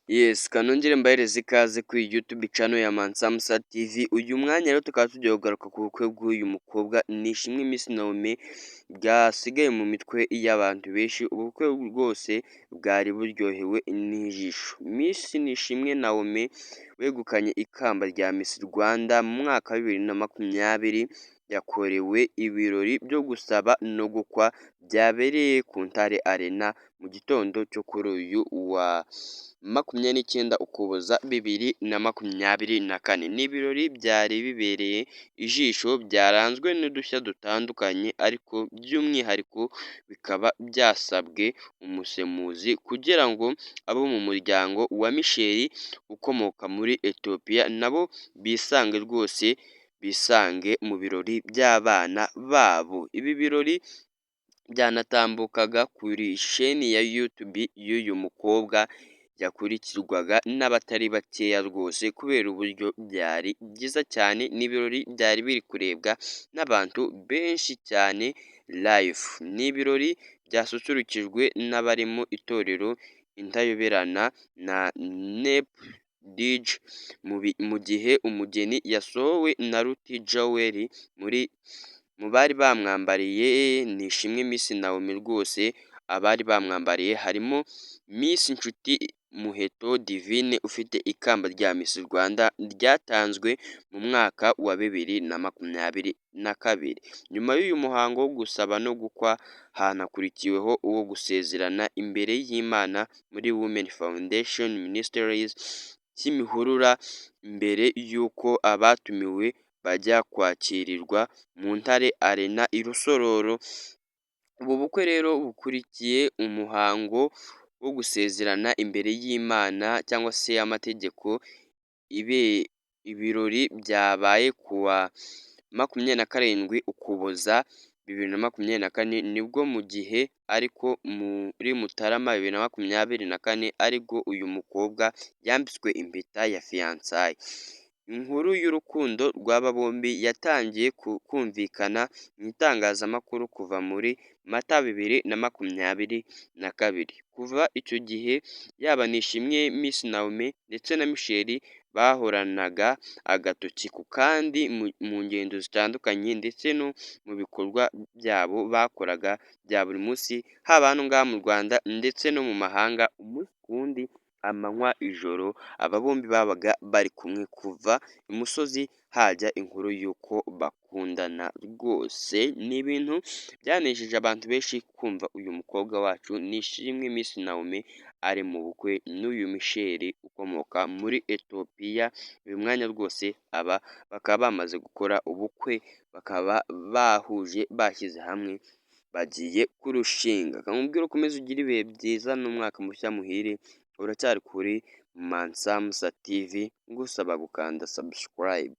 Yes, kanongere mbahereze ikaze kuri YouTube channel ya Mansamsa TV. Uyu mwanya rero tukaba tugiye kugaruka ku bukwe bw'uyu mukobwa Nishimwe Miss Naomi bwasigaye mu mitwe y'abantu benshi. Ubukwe rwose bwari buryohewe n'ijisho. Miss Nishimwe Naomi wegukanye ikamba rya Miss Rwanda mu mwaka wa 2020 yakorewe ibirori byo gusaba no gukwa byabereye ku Ntare Arena mu gitondo cyo kuri uyu wa 29 Ukuboza 2024. Ni ibirori byari bibereye ijisho byaranzwe n'udushya dutandukanye ariko by'umwihariko bikaba byasabwe umusemuzi kugira ngo abo mu muryango wa Michel ukomoka muri Ethiopia nabo bisange mu birori by'abana babo. Ibi birori byanatambukaga kuri sheni ya YouTube y'uyu mukobwa yakurikirwaga n'abatari bakeya rwose kubera uburyo byari byiza cyane. N'ibirori byari biri kurebwa n'abantu benshi cyane live. Ni ibirori byasusurukijwe n'abarimo itorero Intayoberana na NEP DJ mu gihe umugeni yasohowe na Ruti Joel. Mu bari bamwambariye Nishimwe Miss Naomi rwose abari bamwambariye harimo Miss Nshuti Muheto Divine ufite ikamba rya Miss Rwanda ryatanzwe mu mwaka wa 2022. Nyuma y'uyu muhango wo gusaba no gukwa hanakurikiweho uwo gusezerana imbere y'Imana muri Women Foundation Ministries Kimihurura mbere y'uko abatumiwe bajya kwakirirwa mu Ntare Arena i Rusororo. Ubu bukwe rero bukurikiye umuhango wo gusezerana imbere y'Imana cyangwa se amategeko. Ibirori byabaye kuwa 27 Ukuboza 2024 nibwo mu gihe ariko muri Mutarama 2024 aribwo uyu mukobwa yambitswe impeta ya fiançailles. Inkuru y'urukundo rw'aba bombi yatangiye kumvikana mu itangazamakuru kuva muri Mata 2022. Kuva icyo gihe yaba Nishimwe Miss Naomi ndetse na Michel bahoranaga agatoki ku kandi mu ngendo zitandukanye ndetse no mu bikorwa byabo bakoraga bya buri munsi, haba hano ngaha mu Rwanda ndetse no mu mahanga. Umunsi ku wundi, amanywa ijoro, aba bombi babaga bari kumwe kuva imusozi hajya inkuru y'uko bakundana rwose. Ni ibintu byanejeje abantu benshi kumva uyu mukobwa wacu Nishimwe Miss Naomi ari mu bukwe n'uyu Michel ukomoka muri Ethiopia. Uyu mwanya rwose bakaba bamaze gukora ubukwe, bakaba bahuje bashyize hamwe bagiye kurushinga. Kamubwira ukomeze ugire ibihe byiza n'umwaka mushya muhire. Uracyari kuri Mansamsa TV ngusaba gukanda subscribe.